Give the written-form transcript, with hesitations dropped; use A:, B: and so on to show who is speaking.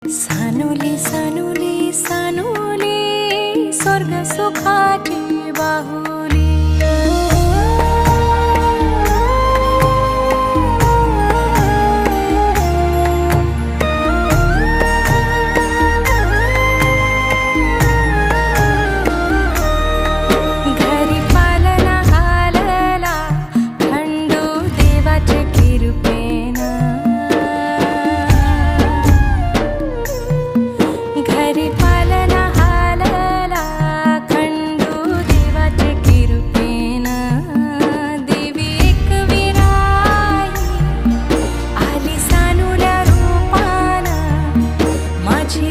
A: सानुली सानुली सानुली स्वर्ग सुखाची बाहुली घरी पालना हालला खंडू देवाचे कृपेना घरी पालना हालला खंडू देवाचे कृपेना देवी एकविराई आली सानुल्या रूपाना माझी